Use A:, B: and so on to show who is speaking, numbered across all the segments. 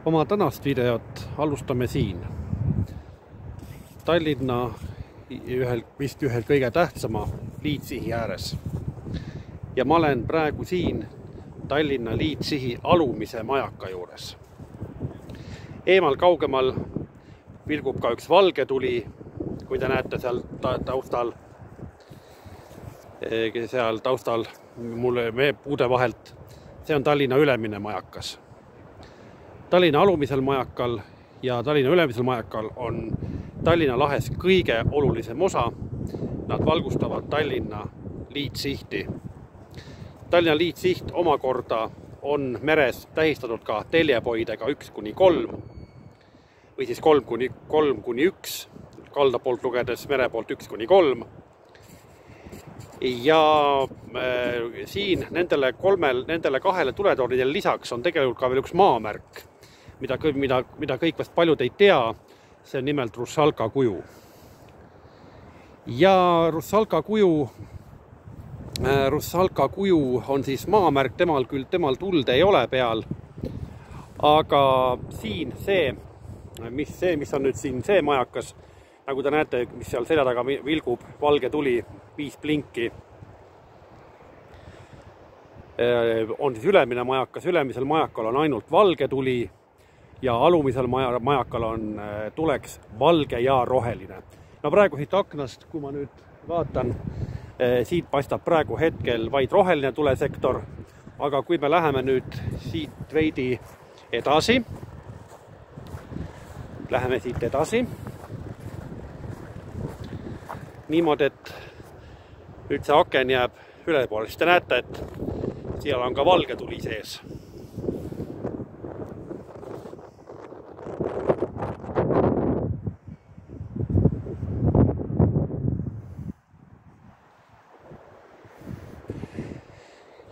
A: Oma tänast videot alustame siin. Tallinna vist ühel kõige tähtsama liitsihi ääres. Ja ma olen praegu siin Tallinna liitsihi alumise majaka juures. Eemal kaugemal vilgub ka üks valge tuli, kui te näete seal taustal. Seal taustal mulle puude vahelt. See on Tallinna ülemine majakas. Tallinna alumisel majakal ja Tallinna ülemisel majakal on Tallinna lahes kõige olulisem osa. Nad valgustavad Tallinna liitsihti. Tallinna liitsiht omakorda on meres tähistatud ka teljepoidega 1-3 või siis 3-1, kalda poolt lugedes mere poolt 1-3. Ja siin nendele kahele tuletornidele lisaks on tegelikult ka veel üks maamärk, mida kõik vast paljud ei tea. See on nimelt Russalka kuju. Ja Russalka kuju on siis maamärk, temal tuld ei ole peal. Aga siin mis on nüüd siin see majakas, nagu te näete, mis seal selja taga vilgub, valge tuli, 5 blinki, on siis ülemine majakas. Ülemisel majakal on ainult valge tuli ja alumisel majakal on tuleks valge ja roheline. No praegu siit aknast, kui ma nüüd vaatan, siit paistab praegu hetkel vaid roheline tulesektor, aga kui me läheme nüüd siit veidi edasi, niimoodi, et nüüd see aken jääb üle poole, siis te näete, et seal on ka valge tuli sees.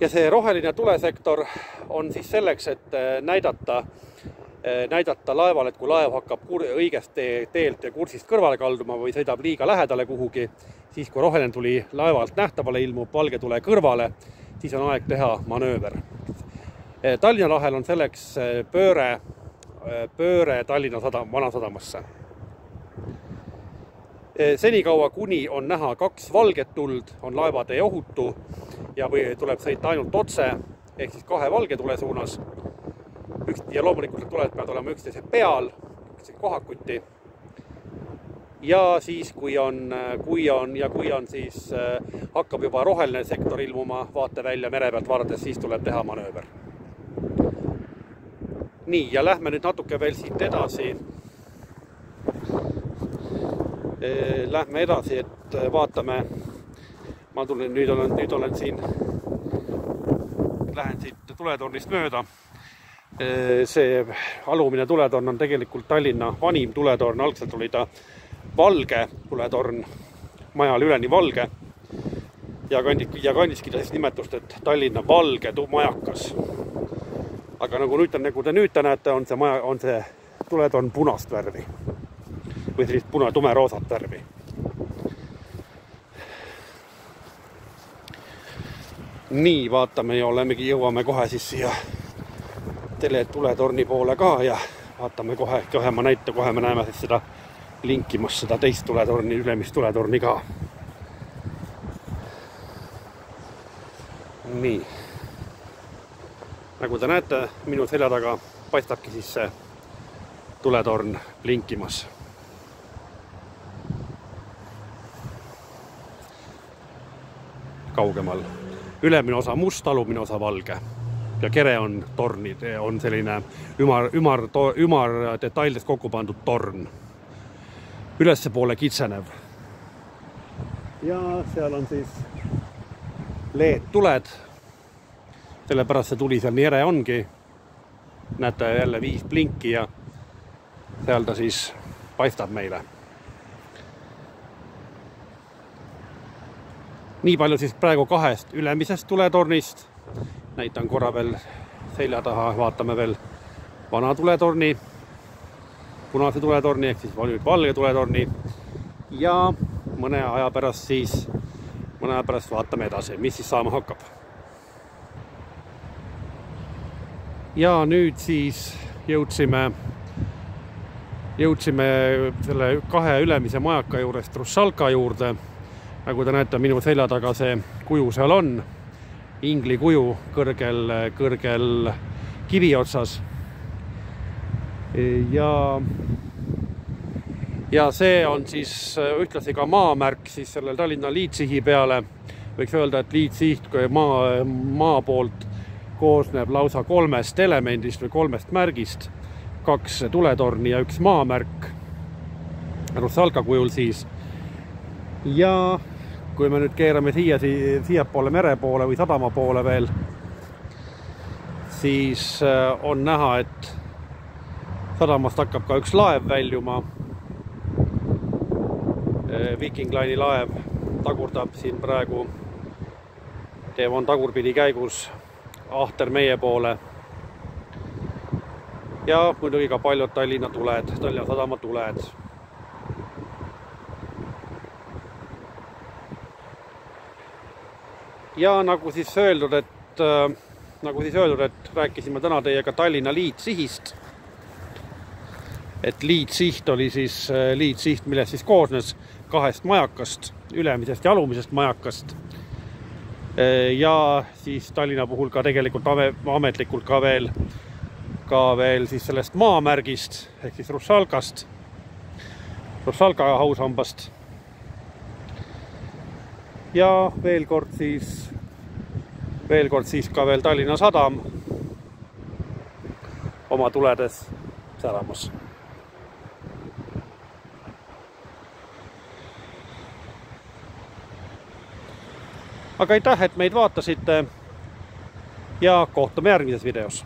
A: Ja see roheline tulesektor on siis selleks, et näidata laevale, et kui laev hakkab õigest teelt ja kursist kõrvale kalduma või sõidab liiga lähedale kuhugi, siis kui roheline tuli laevalt nähtavale ilmub valge tule kõrvale, siis on aeg teha manööver. Tallinna lahel on selleks pööre Tallinna Vanasadamasse. Senikaua kuni on näha 2 valget tuld, on laevatee ohutu ja tuleb sõita ainult otse, ehk siis 2 valge tule suunas. Ja loomulikult tuled peavad olema üksteise peal, kohakuti. Ja siis, kui siis hakkab juba roheline sektor ilmuma vaatevälja mere pealt vaadates, siis tuleb teha manööver. Nii, ja lähme nüüd natuke veel siit edasi. Lähme edasi, et vaatame. Nüüd olen siin, lähen siit tuletornist mööda. See alumine tuletorn on tegelikult Tallinna vanim tuletorn. Algselt oli ta valge tuletorn, majal üleni valge. Ja kandiski ta siis nimetust, et Tallinna valge majakas. Aga nagu te nüüd näete, on see tuletorn punast värvi. Või sellist tumeroosat värvi. Nii, vaatame ja jõuame kohe siis siia tuletorni poole ka ja vaatame kohe me näeme siis seda linkimas seda teist tuletorni, ülemist tuletorni ka. Nii. Nagu te näete, minu selja taga paistabki siis see tuletorn linkimas. Kaugemal. Ülemine osa must, alumine osa valge. Ja kere on tornid, on selline ümar detailidest kokku pandud torn. Ülesse poole kitsenev. Ja seal on siis LED-tuled. Sellepärast see tuli seal nii ere ongi. Näete jälle 5 blinki ja seal ta siis paistab meile. Nii palju siis praegu 2 ülemisest tuletornist. Näitan korra veel selja taha, vaatame veel vana tuletorni, punase tuletorni, ehk siis valge tuletorni. Ja mõne aja pärast vaatame edasi, mis siis saama hakkab. Ja nüüd siis jõudsime selle 2 ülemise majaka juurest Rusalka juurde. Nagu te näete, minu selja taga see kuju seal on. Ingli kuju kõrgel kivi otsas. Ja see on siis ühtlasi ka maamärk siis sellel Tallinna liitsihi peale. Võiks öelda, et liitsiht maa poolt koosneb lausa 3 elemendist või 3 märgist. 2 tuletorni ja 1 maamärk Rusalka kujul siis. Ja kui me nüüd keerame siia poole mere poole või sadama poole veel, siis on näha, et sadamast hakkab ka 1 laev väljuma. Viking Line'i laev tagurdab siin praegu, on tagurpidi käigus ahter meie poole. Ja muidugi ka paljud Tallinna sadama tuled. Ja nagu siis öeldud, et rääkisime täna teiega Tallinna liitsihist. Et liitsiht oli siis liitsiht, millest siis koosnes 2 majakast, ülemisest ja alumisest majakast. Ja siis Tallinna puhul ka tegelikult ametlikult ka veel siis sellest maamärgist ehk siis Rusalkast, Rusalka haushambast. Ja veel kord siis ka veel Tallinna Sadam oma tuledes säramas. Aga aitäh, et meid vaatasite ja kohtume järgmises videos.